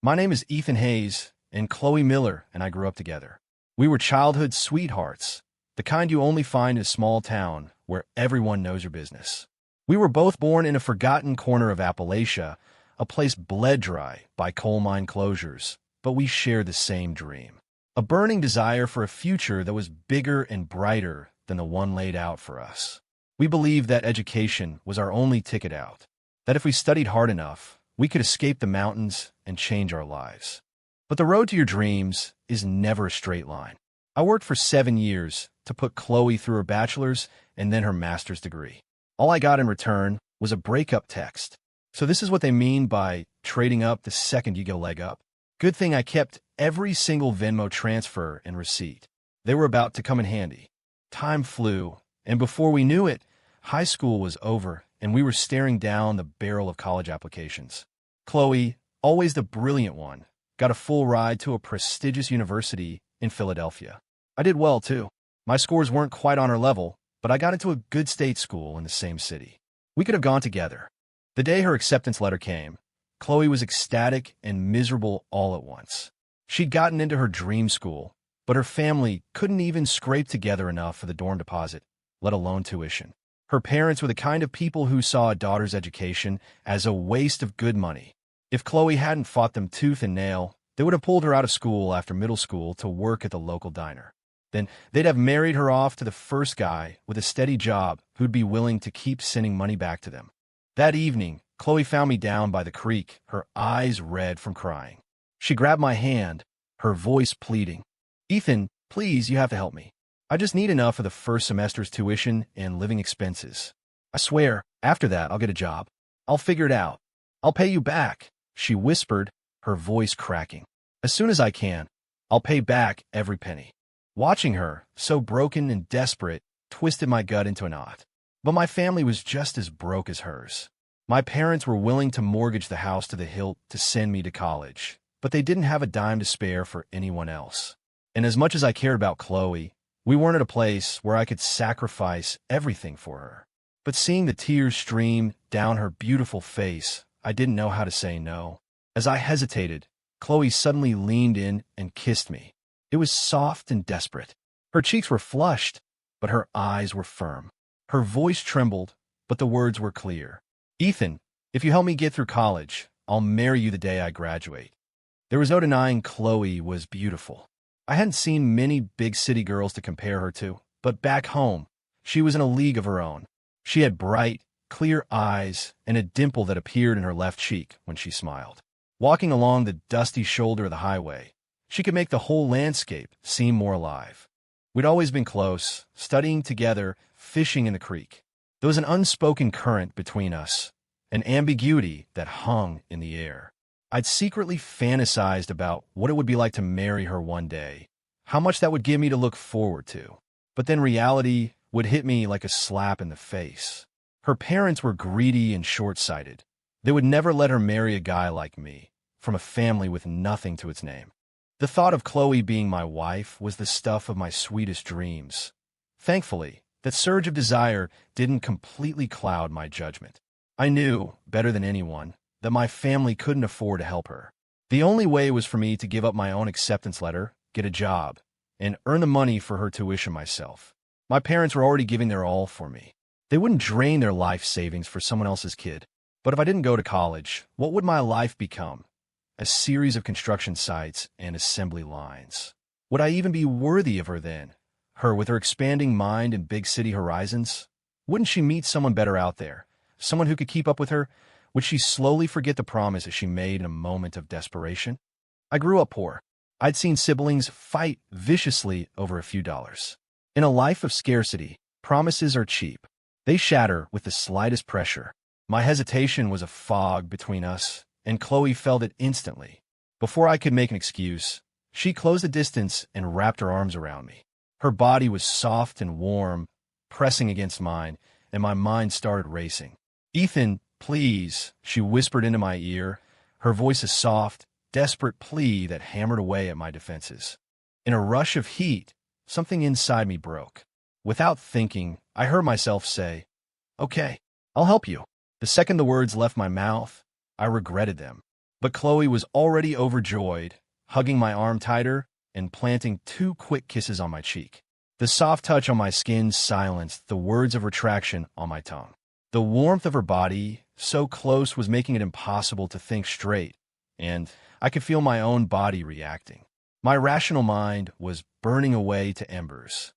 My name is Ethan Hayes, and Chloe Miller and I grew up together. We were childhood sweethearts, the kind you only find in a small town where everyone knows your business. We were both born in a forgotten corner of Appalachia, a place bled dry by coal mine closures, but we shared the same dream. A burning desire for a future that was bigger and brighter than the one laid out for us. We believed that education was our only ticket out, that if we studied hard enough, we could escape the mountains and change our lives. But the road to your dreams is never a straight line. I worked for 7 years to put Chloe through her bachelor's and then her master's degree. All I got in return was a breakup text. So this is what they mean by trading up the second you get a leg up. Good thing I kept every single Venmo transfer and receipt. They were about to come in handy. Time flew, and before we knew it, high school was over and we were staring down the barrel of college applications. Chloe, always the brilliant one, got a full ride to a prestigious university in Philadelphia. I did well, too. My scores weren't quite on her level, but I got into a good state school in the same city. We could have gone together. The day her acceptance letter came, Chloe was ecstatic and miserable all at once. She'd gotten into her dream school, but her family couldn't even scrape together enough for the dorm deposit, let alone tuition. Her parents were the kind of people who saw a daughter's education as a waste of good money. If Chloe hadn't fought them tooth and nail, they would have pulled her out of school after middle school to work at the local diner. Then they'd have married her off to the first guy with a steady job who'd be willing to keep sending money back to them. That evening, Chloe found me down by the creek, her eyes red from crying. She grabbed my hand, her voice pleading. "Ethan, please, you have to help me. I just need enough for the first semester's tuition and living expenses. I swear, after that, I'll get a job. I'll figure it out. I'll pay you back," she whispered, her voice cracking. "As soon as I can, I'll pay back every penny." Watching her, so broken and desperate, twisted my gut into a knot. But my family was just as broke as hers. My parents were willing to mortgage the house to the hilt to send me to college, but they didn't have a dime to spare for anyone else. And as much as I cared about Chloe, we weren't at a place where I could sacrifice everything for her. But seeing the tears stream down her beautiful face, I didn't know how to say no. As I hesitated, Chloe suddenly leaned in and kissed me. It was soft and desperate. Her cheeks were flushed, but her eyes were firm. Her voice trembled, but the words were clear. "Ethan, if you help me get through college, I'll marry you the day I graduate." There was no denying Chloe was beautiful. I hadn't seen many big city girls to compare her to, but back home, she was in a league of her own. She had bright, clear eyes and a dimple that appeared in her left cheek when she smiled. Walking along the dusty shoulder of the highway, she could make the whole landscape seem more alive. We'd always been close, studying together, fishing in the creek. There was an unspoken current between us, an ambiguity that hung in the air. I'd secretly fantasized about what it would be like to marry her one day, how much that would give me to look forward to. But then reality would hit me like a slap in the face. Her parents were greedy and short-sighted. They would never let her marry a guy like me, from a family with nothing to its name. The thought of Chloe being my wife was the stuff of my sweetest dreams. Thankfully, that surge of desire didn't completely cloud my judgment. I knew, better than anyone, that my family couldn't afford to help her. The only way was for me to give up my own acceptance letter, get a job, and earn the money for her tuition myself. My parents were already giving their all for me. They wouldn't drain their life savings for someone else's kid. But if I didn't go to college, what would my life become? A series of construction sites and assembly lines. Would I even be worthy of her then? Her with her expanding mind and big city horizons? Wouldn't she meet someone better out there? Someone who could keep up with her? Would she slowly forget the promises she made in a moment of desperation? I grew up poor. I'd seen siblings fight viciously over a few dollars. In a life of scarcity, promises are cheap. They shatter with the slightest pressure. My hesitation was a fog between us, and Chloe felt it instantly. Before I could make an excuse, she closed the distance and wrapped her arms around me. Her body was soft and warm, pressing against mine, and my mind started racing. "Ethan, please," she whispered into my ear, her voice a soft, desperate plea that hammered away at my defenses. In a rush of heat, something inside me broke. Without thinking, I heard myself say, "Okay, I'll help you." The second the words left my mouth, I regretted them. But Chloe was already overjoyed, hugging my arm tighter and planting 2 quick kisses on my cheek. The soft touch on my skin silenced the words of retraction on my tongue. The warmth of her body, so close, was making it impossible to think straight, and I could feel my own body reacting. My rational mind was burning away to embers.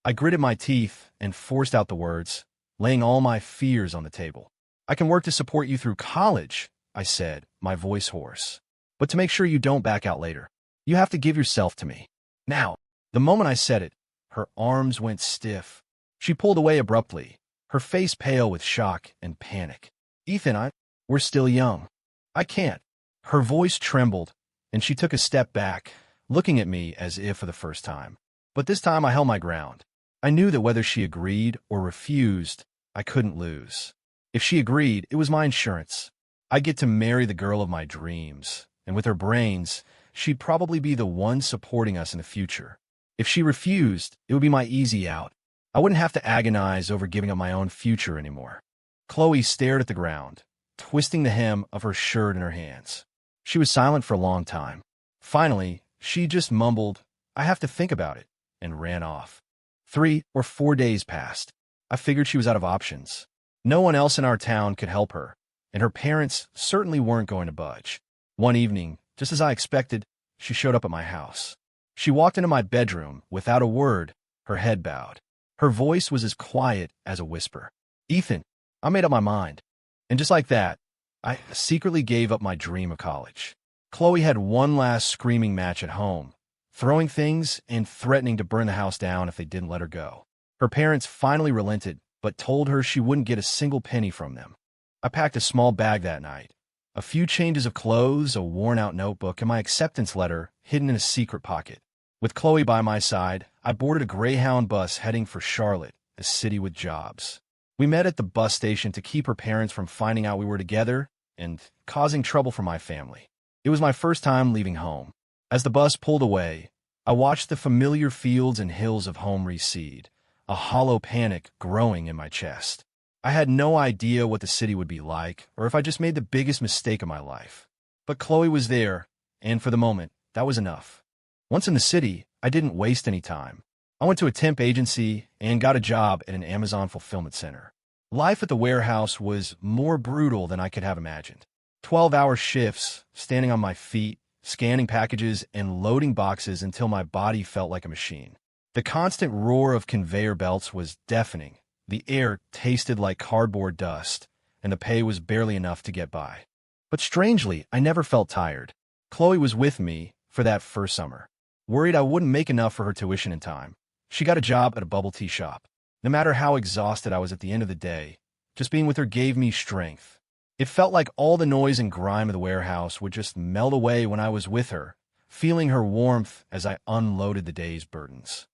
I gritted my teeth and forced out the words, laying all my fears on the table. "I can work to support you through college," I said, my voice hoarse. "But to make sure you don't back out later, you have to give yourself to me. Now." The moment I said it, her arms went stiff. She pulled away abruptly, her face pale with shock and panic. "Ethan, we're still young. I can't." Her voice trembled, and she took a step back, looking at me as if for the first time. But this time I held my ground. I knew that whether she agreed or refused, I couldn't lose. If she agreed, it was my insurance. I'd get to marry the girl of my dreams, and with her brains, she'd probably be the one supporting us in the future. If she refused, it would be my easy out. I wouldn't have to agonize over giving up my own future anymore. Chloe stared at the ground, twisting the hem of her shirt in her hands. She was silent for a long time. Finally, she just mumbled, "I have to think about it," and ran off. 3 or 4 days passed. I figured she was out of options. No one else in our town could help her, and her parents certainly weren't going to budge. One evening, just as I expected, she showed up at my house. She walked into my bedroom without a word, her head bowed. Her voice was as quiet as a whisper. "Ethan, I made up my mind." And just like that, I secretly gave up my dream of college. Chloe had one last screaming match at home, throwing things and threatening to burn the house down if they didn't let her go. Her parents finally relented, but told her she wouldn't get a single penny from them. I packed a small bag that night, a few changes of clothes, a worn-out notebook, and my acceptance letter hidden in a secret pocket. With Chloe by my side, I boarded a Greyhound bus heading for Charlotte, a city with jobs. We met at the bus station to keep her parents from finding out we were together and causing trouble for my family. It was my first time leaving home. As the bus pulled away, I watched the familiar fields and hills of home recede, a hollow panic growing in my chest. I had no idea what the city would be like, or if I just made the biggest mistake of my life. But Chloe was there, and for the moment, that was enough. Once in the city, I didn't waste any time. I went to a temp agency and got a job at an Amazon fulfillment center. Life at the warehouse was more brutal than I could have imagined. 12-hour shifts, standing on my feet, scanning packages and loading boxes until my body felt like a machine. The constant roar of conveyor belts was deafening. The air tasted like cardboard dust, and the pay was barely enough to get by. But strangely, I never felt tired. Chloe was with me for that first summer. Worried I wouldn't make enough for her tuition in time, she got a job at a bubble tea shop. No matter how exhausted I was at the end of the day, just being with her gave me strength. It felt like all the noise and grime of the warehouse would just melt away when I was with her, feeling her warmth as I unloaded the day's burdens.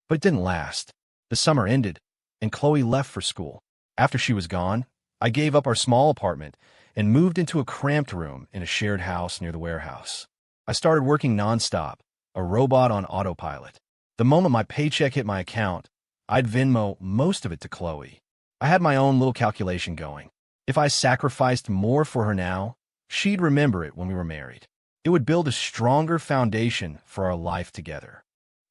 But it didn't last. The summer ended, and Chloe left for school. After she was gone, I gave up our small apartment and moved into a cramped room in a shared house near the warehouse. I started working nonstop, a robot on autopilot. The moment my paycheck hit my account, I'd Venmo most of it to Chloe. I had my own little calculation going. If I sacrificed more for her now, she'd remember it when we were married. It would build a stronger foundation for our life together.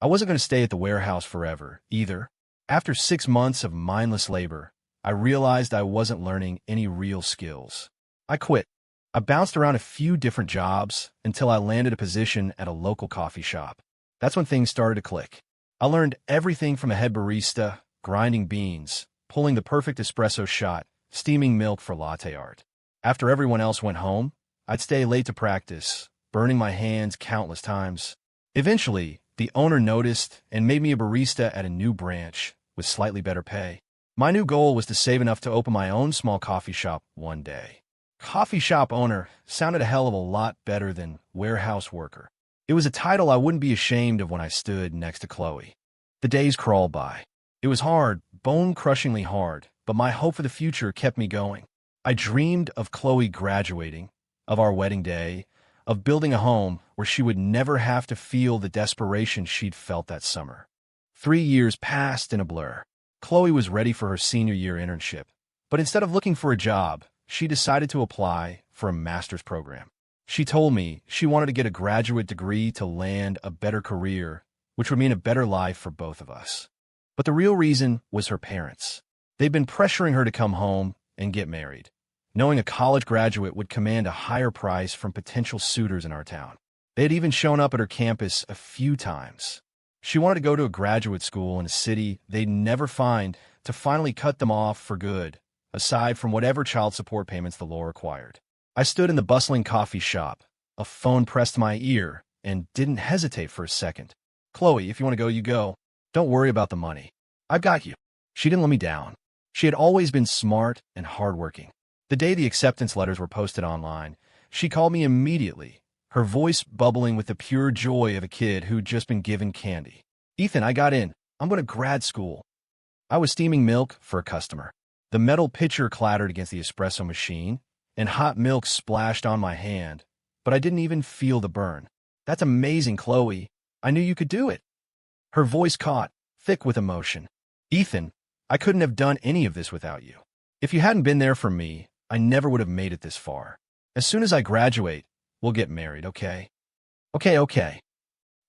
I wasn't going to stay at the warehouse forever, either. After 6 months of mindless labor, I realized I wasn't learning any real skills. I quit. I bounced around a few different jobs until I landed a position at a local coffee shop. That's when things started to click. I learned everything from a head barista, grinding beans, pulling the perfect espresso shot, steaming milk for latte art. After everyone else went home, I'd stay late to practice, burning my hands countless times. Eventually, the owner noticed and made me a barista at a new branch with slightly better pay. My new goal was to save enough to open my own small coffee shop one day. Coffee shop owner sounded a hell of a lot better than warehouse worker. It was a title I wouldn't be ashamed of when I stood next to Chloe. The days crawled by. It was hard, bone-crushingly hard, but my hope for the future kept me going. I dreamed of Chloe graduating, of our wedding day, of building a home where she would never have to feel the desperation she'd felt that summer. 3 years passed in a blur. Chloe was ready for her senior year internship, but instead of looking for a job, she decided to apply for a master's program. She told me she wanted to get a graduate degree to land a better career, which would mean a better life for both of us. But the real reason was her parents. They'd been pressuring her to come home and get married, knowing a college graduate would command a higher price from potential suitors in our town. They had even shown up at her campus a few times. She wanted to go to a graduate school in a city they'd never find to finally cut them off for good, aside from whatever child support payments the law required. I stood in the bustling coffee shop, a phone pressed to my ear, and didn't hesitate for a second. "Chloe, if you want to go, you go. Don't worry about the money. I've got you." She didn't let me down. She had always been smart and hardworking. The day the acceptance letters were posted online, she called me immediately, her voice bubbling with the pure joy of a kid who'd just been given candy. "Ethan, I got in. I'm going to grad school." I was steaming milk for a customer. The metal pitcher clattered against the espresso machine, and hot milk splashed on my hand, but I didn't even feel the burn. "That's amazing, Chloe. I knew you could do it." Her voice caught, thick with emotion. "Ethan, I couldn't have done any of this without you. If you hadn't been there for me, I never would have made it this far. As soon as I graduate, we'll get married, okay?" Okay.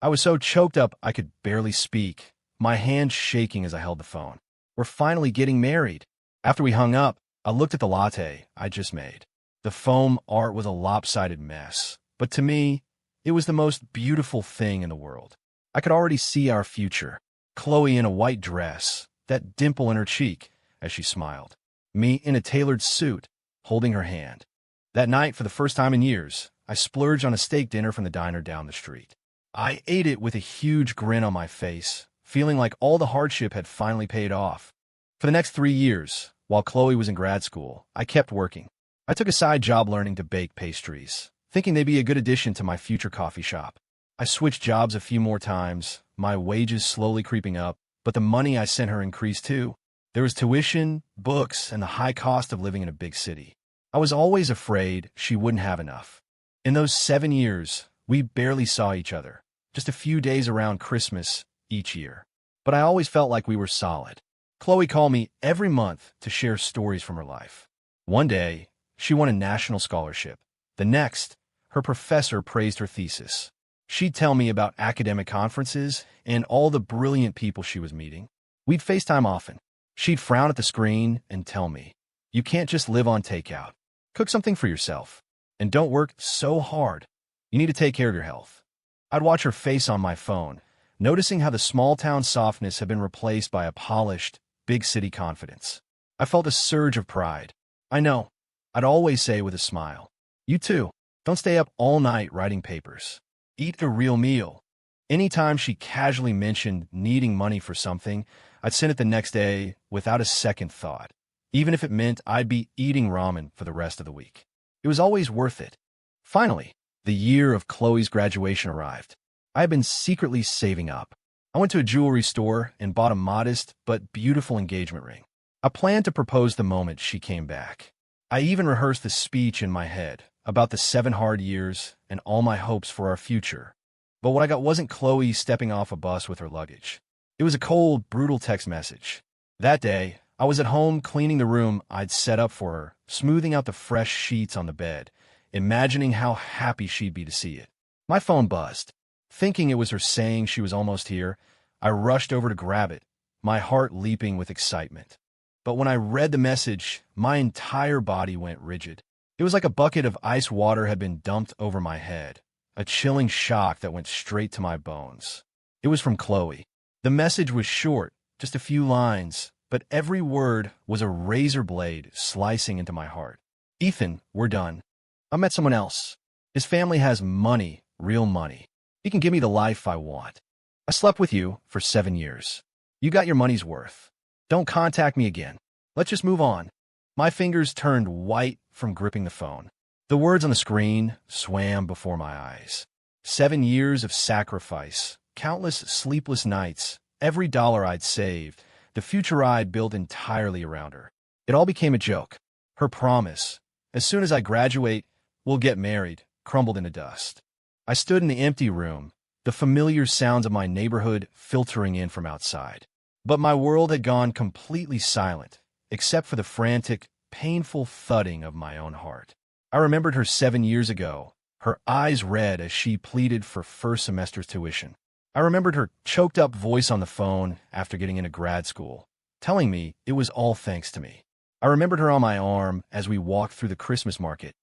I was so choked up I could barely speak, my hands shaking as I held the phone. "We're finally getting married." After we hung up, I looked at the latte I just made. The foam art was a lopsided mess, but to me, it was the most beautiful thing in the world. I could already see our future. Chloe in a white dress, that dimple in her cheek as she smiled. Me in a tailored suit, holding her hand. That night, for the first time in years, I splurged on a steak dinner from the diner down the street. I ate it with a huge grin on my face, feeling like all the hardship had finally paid off. For the next 3 years, while Chloe was in grad school, I kept working. I took a side job learning to bake pastries, thinking they'd be a good addition to my future coffee shop. I switched jobs a few more times, my wages slowly creeping up, but the money I sent her increased too. There was tuition, books, and the high cost of living in a big city. I was always afraid she wouldn't have enough. In those 7 years, we barely saw each other, just a few days around Christmas each year. But I always felt like we were solid. Chloe called me every month to share stories from her life. One day, she won a national scholarship. The next, her professor praised her thesis. She'd tell me about academic conferences and all the brilliant people she was meeting. We'd FaceTime often. She'd frown at the screen and tell me, "You can't just live on takeout. Cook something for yourself. And don't work so hard. You need to take care of your health." I'd watch her face on my phone, noticing how the small-town softness had been replaced by a polished, big-city confidence. I felt a surge of pride. "I know," I'd always say with a smile. "You too. Don't stay up all night writing papers. Eat a real meal." Anytime she casually mentioned needing money for something, I'd send it the next day without a second thought, even if it meant I'd be eating ramen for the rest of the week. It was always worth it. Finally, the year of Chloe's graduation arrived. I had been secretly saving up. I went to a jewelry store and bought a modest but beautiful engagement ring. I planned to propose the moment she came back. I even rehearsed the speech in my head about the 7 hard years and all my hopes for our future. But what I got wasn't Chloe stepping off a bus with her luggage. It was a cold, brutal text message. That day, I was at home cleaning the room I'd set up for her, smoothing out the fresh sheets on the bed, imagining how happy she'd be to see it. My phone buzzed. Thinking it was her saying she was almost here, I rushed over to grab it, my heart leaping with excitement. But when I read the message, my entire body went rigid. It was like a bucket of ice water had been dumped over my head, a chilling shock that went straight to my bones. It was from Chloe. The message was short, just a few lines, but every word was a razor blade slicing into my heart. "Ethan, we're done. I met someone else. His family has money, real money. He can give me the life I want. I slept with you for 7 years. You got your money's worth. Don't contact me again. Let's just move on." My fingers turned white from gripping the phone. The words on the screen swam before my eyes. 7 years of sacrifice, countless sleepless nights, every dollar I'd saved, the future I'd built entirely around her. It all became a joke. Her promise, "As soon as I graduate, we'll get married," crumbled into dust. I stood in the empty room, the familiar sounds of my neighborhood filtering in from outside. But my world had gone completely silent, except for the frantic, painful thudding of my own heart. I remembered her 7 years ago, her eyes red as she pleaded for first semester's tuition. I remembered her choked-up voice on the phone after getting into grad school, telling me it was all thanks to me. I remembered her on my arm as we walked through the Christmas market.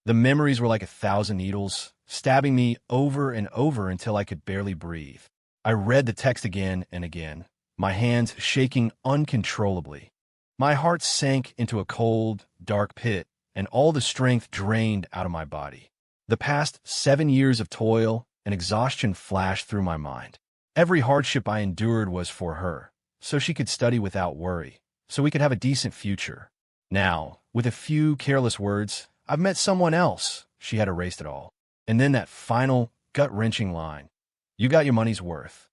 The memories were like 1,000 needles, stabbing me over and over until I could barely breathe. I read the text again and again, my hands shaking uncontrollably. My heart sank into a cold, dark pit, and all the strength drained out of my body. The past 7 years of toil and exhaustion flashed through my mind. Every hardship I endured was for her, so she could study without worry, so we could have a decent future. Now, with a few careless words, I've met someone else. She had erased it all. And then that final, gut-wrenching line, "You got your money's worth."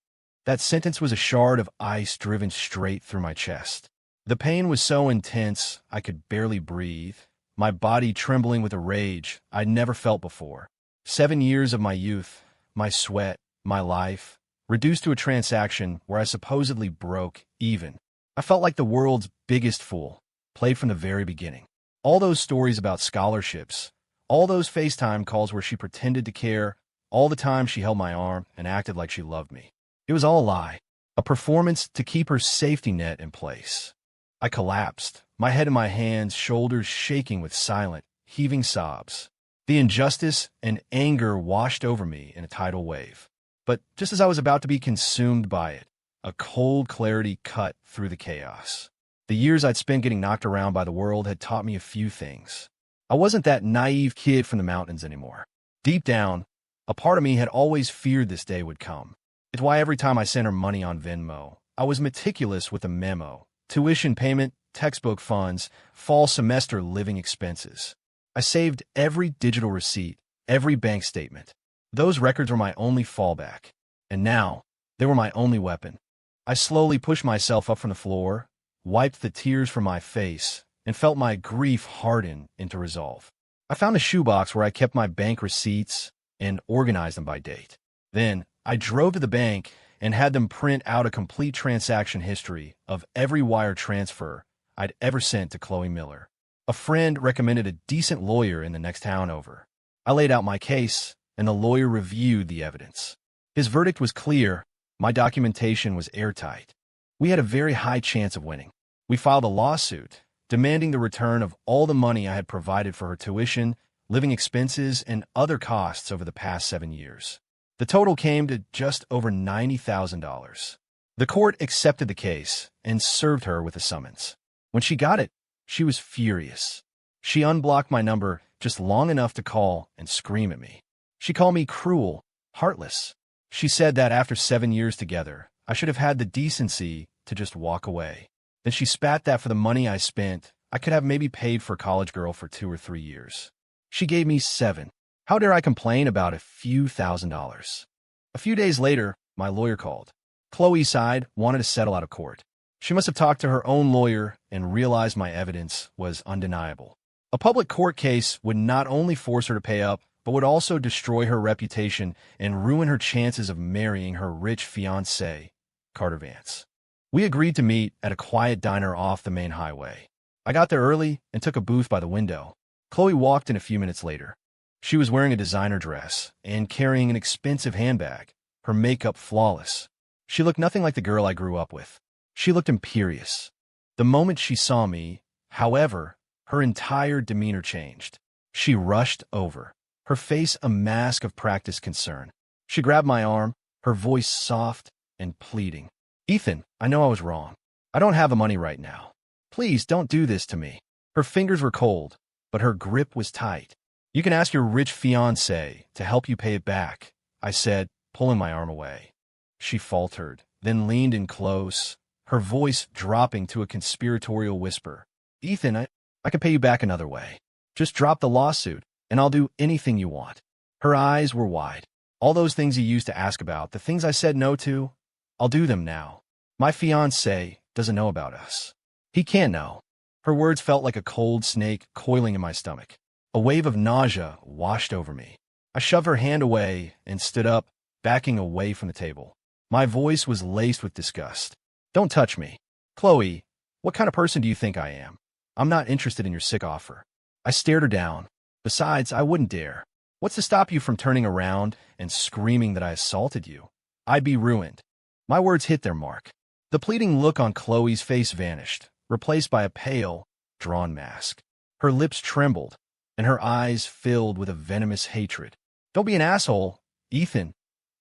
That sentence was a shard of ice driven straight through my chest. The pain was so intense I could barely breathe, my body trembling with a rage I'd never felt before. 7 years of my youth, my sweat, my life, reduced to a transaction where I supposedly broke even. I felt like the world's biggest fool, played from the very beginning. All those stories about scholarships, all those FaceTime calls where she pretended to care, all the time she held my arm and acted like she loved me. It was all a lie, a performance to keep her safety net in place. I collapsed, my head in my hands, shoulders shaking with silent, heaving sobs. The injustice and anger washed over me in a tidal wave. But just as I was about to be consumed by it, a cold clarity cut through the chaos. The years I'd spent getting knocked around by the world had taught me a few things. I wasn't that naive kid from the mountains anymore. Deep down, a part of me had always feared this day would come. It's why every time I sent her money on Venmo, I was meticulous with a memo, tuition payment, textbook funds, fall semester living expenses. I saved every digital receipt, every bank statement. Those records were my only fallback. And now, they were my only weapon. I slowly pushed myself up from the floor, wiped the tears from my face, and felt my grief harden into resolve. I found a shoebox where I kept my bank receipts and organized them by date. Then, I drove to the bank and had them print out a complete transaction history of every wire transfer I'd ever sent to Chloe Miller. A friend recommended a decent lawyer in the next town over. I laid out my case, and the lawyer reviewed the evidence. His verdict was clear. My documentation was airtight. We had a very high chance of winning. We filed a lawsuit, demanding the return of all the money I had provided for her tuition, living expenses, and other costs over the past 7 years. The total came to just over $90,000. The court accepted the case and served her with a summons. When she got it, she was furious. She unblocked my number just long enough to call and scream at me. She called me cruel, heartless. She said that after 7 years together, I should have had the decency to just walk away. Then she spat that for the money I spent, I could have maybe paid for a college girl for 2 or 3 years. She gave me 7. How dare I complain about a few $1,000s? A few days later, my lawyer called. Chloe's side wanted to settle out of court. She must have talked to her own lawyer and realized my evidence was undeniable. A public court case would not only force her to pay up, but would also destroy her reputation and ruin her chances of marrying her rich fiancé, Carter Vance. We agreed to meet at a quiet diner off the main highway. I got there early and took a booth by the window. Chloe walked in a few minutes later. She was wearing a designer dress and carrying an expensive handbag, her makeup flawless. She looked nothing like the girl I grew up with. She looked imperious. The moment she saw me, however, her entire demeanor changed. She rushed over, her face a mask of practiced concern. She grabbed my arm, her voice soft and pleading. "Ethan, I know I was wrong. I don't have the money right now. Please don't do this to me." Her fingers were cold, but her grip was tight. "You can ask your rich fiancé to help you pay it back," I said, pulling my arm away. She faltered, then leaned in close, her voice dropping to a conspiratorial whisper. "Ethan, I can pay you back another way. Just drop the lawsuit, and I'll do anything you want." Her eyes were wide. "All those things you used to ask about, the things I said no to, I'll do them now. My fiancé doesn't know about us. He can't know." Her words felt like a cold snake coiling in my stomach. A wave of nausea washed over me. I shoved her hand away and stood up, backing away from the table. My voice was laced with disgust. "Don't touch me. Chloe, what kind of person do you think I am? I'm not interested in your sick offer." I stared her down. Besides, I wouldn't dare. What's to stop you from turning around and screaming that I assaulted you? I'd be ruined. My words hit their mark. The pleading look on Chloe's face vanished, replaced by a pale, drawn mask. Her lips trembled, and her eyes filled with a venomous hatred. Don't be an asshole, Ethan.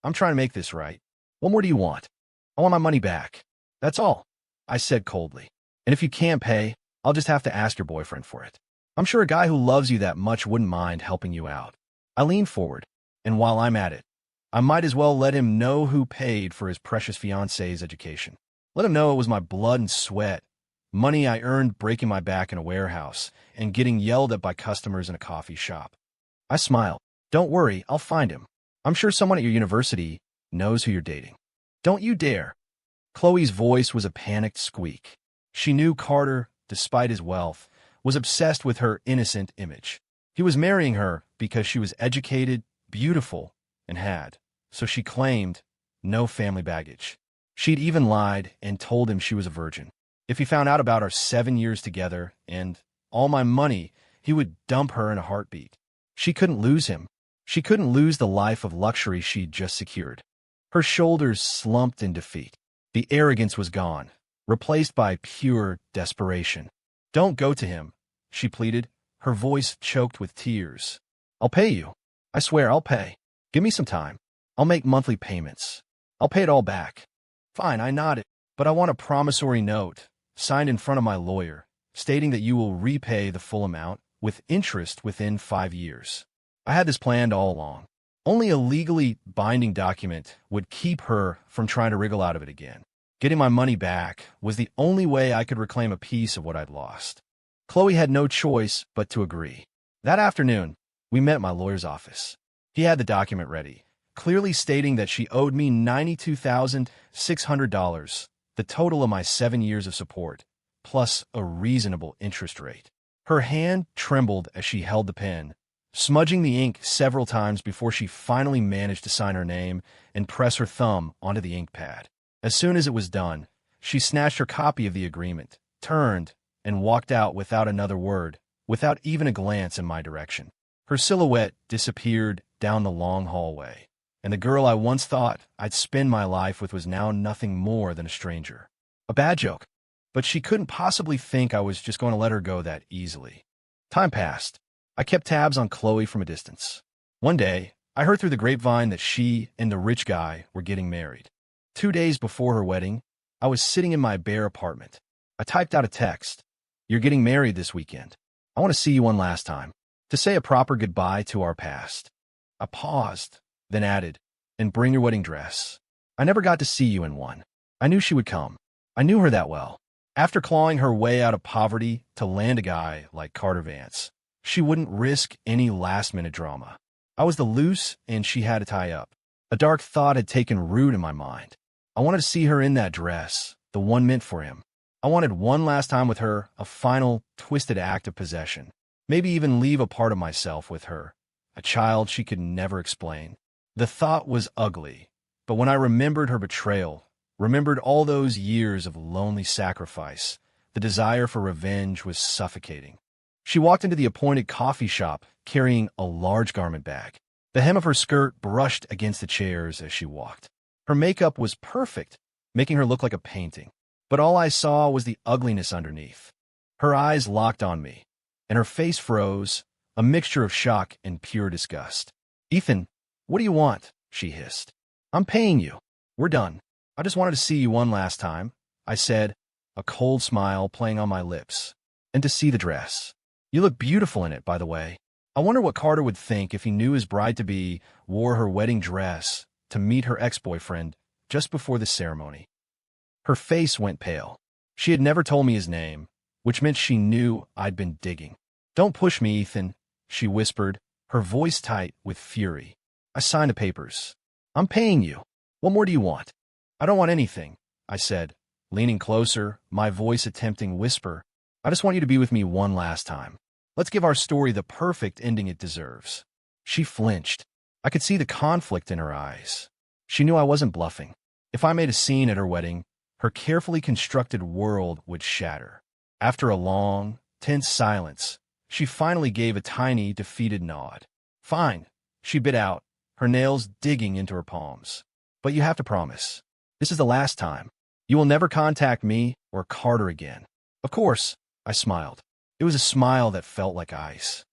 I'm trying to make this right. What more do you want? I want my money back. That's all, I said coldly. And if you can't pay, I'll just have to ask your boyfriend for it. I'm sure a guy who loves you that much wouldn't mind helping you out. I leaned forward, and while I'm at it, I might as well let him know who paid for his precious fiancé's education. Let him know it was my blood and sweat, money I earned breaking my back in a warehouse and getting yelled at by customers in a coffee shop. I smiled. Don't worry, I'll find him. I'm sure someone at your university knows who you're dating. Don't you dare. Chloe's voice was a panicked squeak. She knew Carter, despite his wealth, was obsessed with her innocent image. He was marrying her because she was educated, beautiful, and had, so she claimed, no family baggage. She'd even lied and told him she was a virgin. If he found out about our 7 years together and all my money, he would dump her in a heartbeat. She couldn't lose him. She couldn't lose the life of luxury she'd just secured. Her shoulders slumped in defeat. The arrogance was gone, replaced by pure desperation. Don't go to him, she pleaded, her voice choked with tears. I'll pay you. I swear I'll pay. Give me some time. I'll make monthly payments. I'll pay it all back. Fine, I nodded, but I want a promissory note, signed in front of my lawyer, stating that you will repay the full amount with interest within 5 years. I had this planned all along. Only a legally binding document would keep her from trying to wriggle out of it again. Getting my money back was the only way I could reclaim a piece of what I'd lost. Chloe had no choice but to agree. That afternoon, we met at my lawyer's office. He had the document ready, clearly stating that she owed me $92,600, the total of my 7 years of support, plus a reasonable interest rate. Her hand trembled as she held the pen, smudging the ink several times before she finally managed to sign her name and press her thumb onto the ink pad. As soon as it was done, she snatched her copy of the agreement, turned, and walked out without another word, without even a glance in my direction. Her silhouette disappeared down the long hallway, and the girl I once thought I'd spend my life with was now nothing more than a stranger. A bad joke, but she couldn't possibly think I was just going to let her go that easily. Time passed. I kept tabs on Chloe from a distance. One day, I heard through the grapevine that she and the rich guy were getting married. 2 days before her wedding, I was sitting in my bare apartment. I typed out a text. You're getting married this weekend. I want to see you one last time, to say a proper goodbye to our past. I paused, then added, and bring your wedding dress. I never got to see you in one. I knew she would come. I knew her that well. After clawing her way out of poverty to land a guy like Carter Vance, she wouldn't risk any last-minute drama. I was the loose, and she had to tie up. A dark thought had taken root in my mind. I wanted to see her in that dress, the one meant for him. I wanted one last time with her, a final, twisted act of possession. Maybe even leave a part of myself with her, a child she could never explain. The thought was ugly, but when I remembered her betrayal, remembered all those years of lonely sacrifice, the desire for revenge was suffocating. She walked into the appointed coffee shop, carrying a large garment bag. The hem of her skirt brushed against the chairs as she walked. Her makeup was perfect, making her look like a painting. But all I saw was the ugliness underneath. Her eyes locked on me, and her face froze, a mixture of shock and pure disgust. Ethan, what do you want? She hissed. I'm paying you. We're done. I just wanted to see you one last time, I said, a cold smile playing on my lips, and to see the dress. You look beautiful in it, by the way. I wonder what Carter would think if he knew his bride-to-be wore her wedding dress to meet her ex-boyfriend just before the ceremony. Her face went pale. She had never told me his name, which meant she knew I'd been digging. Don't push me, Ethan, she whispered, her voice tight with fury. I signed the papers. I'm paying you. What more do you want? I don't want anything, I said, leaning closer, my voice attempting whisper. I just want you to be with me one last time. Let's give our story the perfect ending it deserves. She flinched. I could see the conflict in her eyes. She knew I wasn't bluffing. If I made a scene at her wedding, her carefully constructed world would shatter. After a long, tense silence, she finally gave a tiny, defeated nod. Fine, she bit out, her nails digging into her palms. But you have to promise. This is the last time. You will never contact me or Carter again. Of course, I smiled. It was a smile that felt like ice.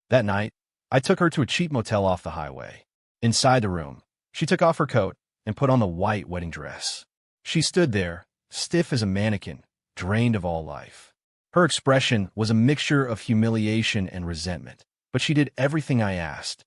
That night, I took her to a cheap motel off the highway. Inside the room, she took off her coat and put on the white wedding dress. She stood there, stiff as a mannequin, drained of all life. Her expression was a mixture of humiliation and resentment, but she did everything I asked.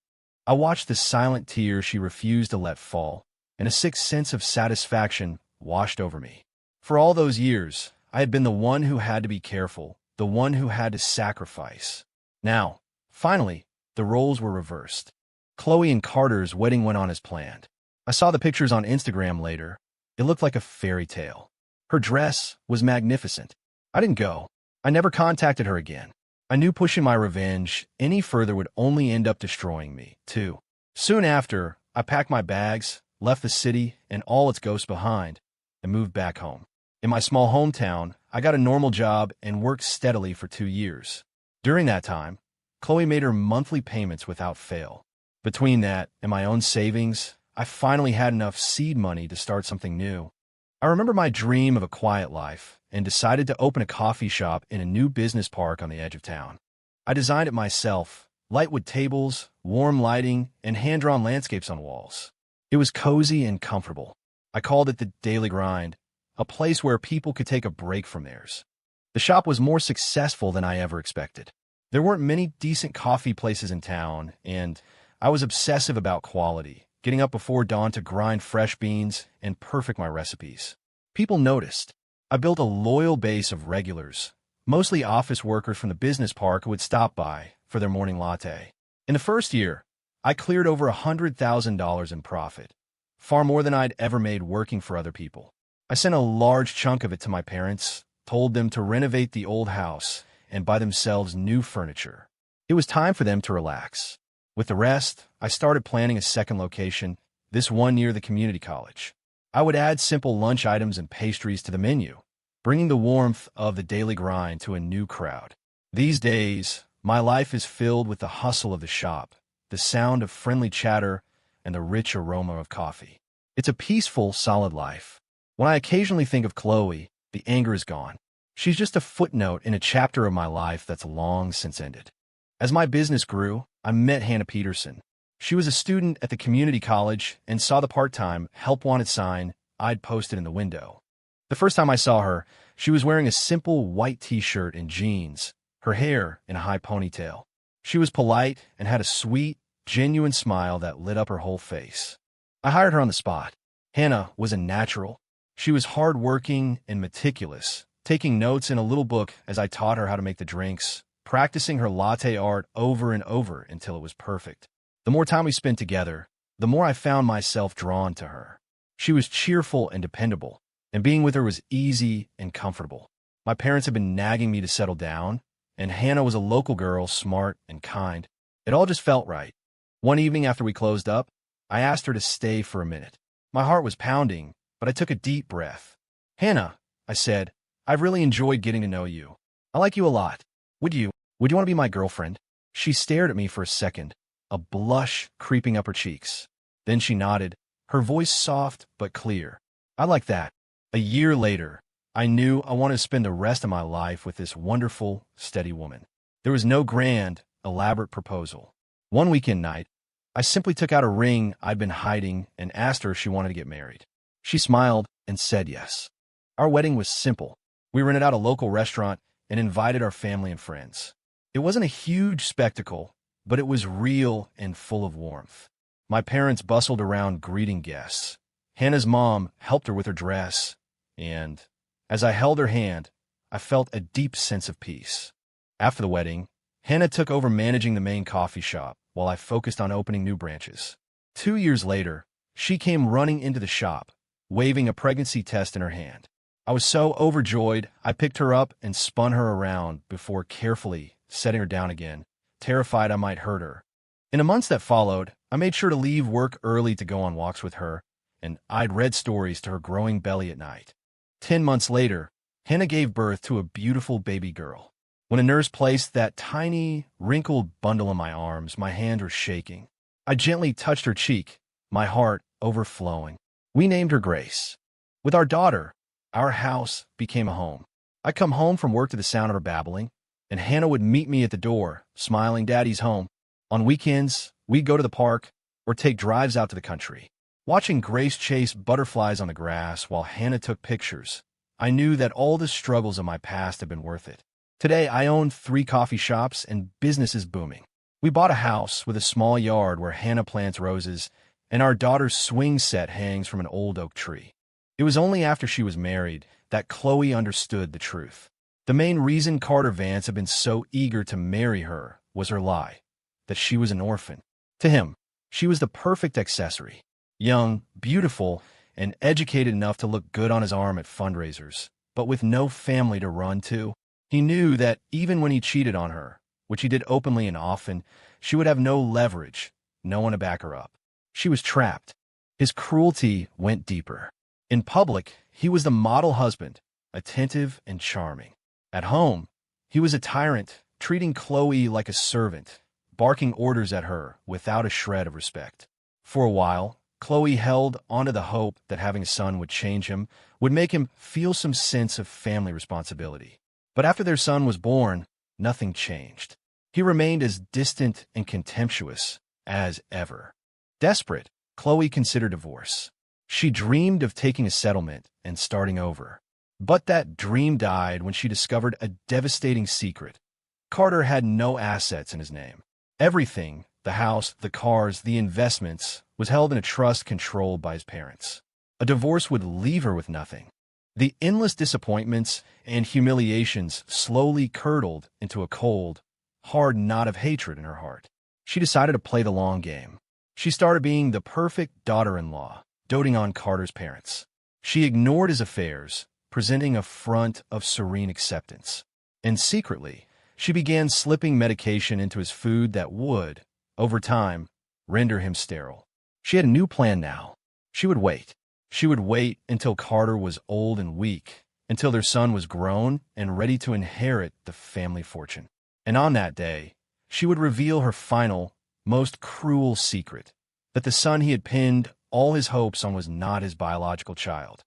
I watched the silent tears she refused to let fall, and a sick sense of satisfaction washed over me. For all those years, I had been the one who had to be careful, the one who had to sacrifice. Now, finally, the roles were reversed. Chloe and Carter's wedding went on as planned. I saw the pictures on Instagram later. It looked like a fairy tale. Her dress was magnificent. I didn't go. I never contacted her again. I knew pushing my revenge any further would only end up destroying me, too. Soon after, I packed my bags, left the city and all its ghosts behind, and moved back home. In my small hometown, I got a normal job and worked steadily for 2 years. During that time, Chloe made her monthly payments without fail. Between that and my own savings, I finally had enough seed money to start something new. I remember my dream of a quiet life and decided to open a coffee shop in a new business park on the edge of town. I designed it myself, lightwood tables, warm lighting, and hand-drawn landscapes on walls. It was cozy and comfortable. I called it the Daily Grind, a place where people could take a break from theirs. The shop was more successful than I ever expected. There weren't many decent coffee places in town, and I was obsessive about quality, getting up before dawn to grind fresh beans and perfect my recipes. People noticed. I built a loyal base of regulars, mostly office workers from the business park who would stop by for their morning latte. In the first year, I cleared over $100,000 in profit, far more than I'd ever made working for other people. I sent a large chunk of it to my parents, told them to renovate the old house and buy themselves new furniture. It was time for them to relax. With the rest, I started planning a second location, this one near the community college. I would add simple lunch items and pastries to the menu, bringing the warmth of the daily grind to a new crowd. These days, my life is filled with the hustle of the shop, the sound of friendly chatter, and the rich aroma of coffee. It's a peaceful, solid life. When I occasionally think of Chloe, the anger is gone. She's just a footnote in a chapter of my life that's long since ended. As my business grew, I met Hannah Peterson. She was a student at the community college and saw the part-time, help-wanted sign I'd posted in the window. The first time I saw her, she was wearing a simple white t-shirt and jeans, her hair in a high ponytail. She was polite and had a sweet, genuine smile that lit up her whole face. I hired her on the spot. Hannah was a natural. She was hard-working and meticulous, taking notes in a little book as I taught her how to make the drinks, practicing her latte art over and over until it was perfect. The more time we spent together, the more I found myself drawn to her. She was cheerful and dependable, and being with her was easy and comfortable. My parents had been nagging me to settle down, and Hannah was a local girl, smart and kind. It all just felt right. One evening after we closed up, I asked her to stay for a minute. My heart was pounding, but I took a deep breath. "Hannah," I said, "I've really enjoyed getting to know you. I like you a lot. Would you want to be my girlfriend?" She stared at me for a second, a blush creeping up her cheeks. Then she nodded, her voice soft but clear. "I like that." A year later, I knew I wanted to spend the rest of my life with this wonderful, steady woman. There was no grand, elaborate proposal. One weekend night, I simply took out a ring I'd been hiding and asked her if she wanted to get married. She smiled and said yes. Our wedding was simple. We rented out a local restaurant and invited our family and friends. It wasn't a huge spectacle, but it was real and full of warmth. My parents bustled around greeting guests. Hannah's mom helped her with her dress, and as I held her hand, I felt a deep sense of peace. After the wedding, Hannah took over managing the main coffee shop while I focused on opening new branches. 2 years later, she came running into the shop, waving a pregnancy test in her hand. I was so overjoyed, I picked her up and spun her around before carefully setting her down again, terrified I might hurt her. In the months that followed, I made sure to leave work early to go on walks with her, and I'd read stories to her growing belly at night. 10 months later, Hannah gave birth to a beautiful baby girl. When a nurse placed that tiny, wrinkled bundle in my arms, my hands were shaking. I gently touched her cheek, my heart overflowing. We named her Grace. With our daughter, our house became a home. I'd come home from work to the sound of her babbling, and Hannah would meet me at the door, smiling, "Daddy's home." On weekends, we'd go to the park or take drives out to the country. Watching Grace chase butterflies on the grass while Hannah took pictures, I knew that all the struggles of my past had been worth it. Today, I own 3 coffee shops and business is booming. We bought a house with a small yard where Hannah plants roses, and our daughter's swing set hangs from an old oak tree. It was only after she was married that Chloe understood the truth. The main reason Carter Vance had been so eager to marry her was her lie, that she was an orphan. To him, she was the perfect accessory. Young, beautiful, and educated enough to look good on his arm at fundraisers, but with no family to run to. He knew that even when he cheated on her, which he did openly and often, she would have no leverage, no one to back her up. She was trapped. His cruelty went deeper. In public, he was the model husband, attentive and charming. At home, he was a tyrant, treating Chloe like a servant, barking orders at her without a shred of respect. For a while, Chloe held onto the hope that having a son would change him, would make him feel some sense of family responsibility. But after their son was born, nothing changed. He remained as distant and contemptuous as ever. Desperate, Chloe considered divorce. She dreamed of taking a settlement and starting over. But that dream died when she discovered a devastating secret. Carter had no assets in his name. Everything, the house, the cars, the investments, was held in a trust controlled by his parents. A divorce would leave her with nothing. The endless disappointments and humiliations slowly curdled into a cold, hard knot of hatred in her heart. She decided to play the long game. She started being the perfect daughter-in-law, doting on Carter's parents. She ignored his affairs, presenting a front of serene acceptance. And secretly, she began slipping medication into his food that would, over time, render him sterile. She had a new plan now. She would wait. She would wait until Carter was old and weak, until their son was grown and ready to inherit the family fortune. And on that day, she would reveal her final, most cruel secret, that the son he had pinned all his hopes on was not his biological child.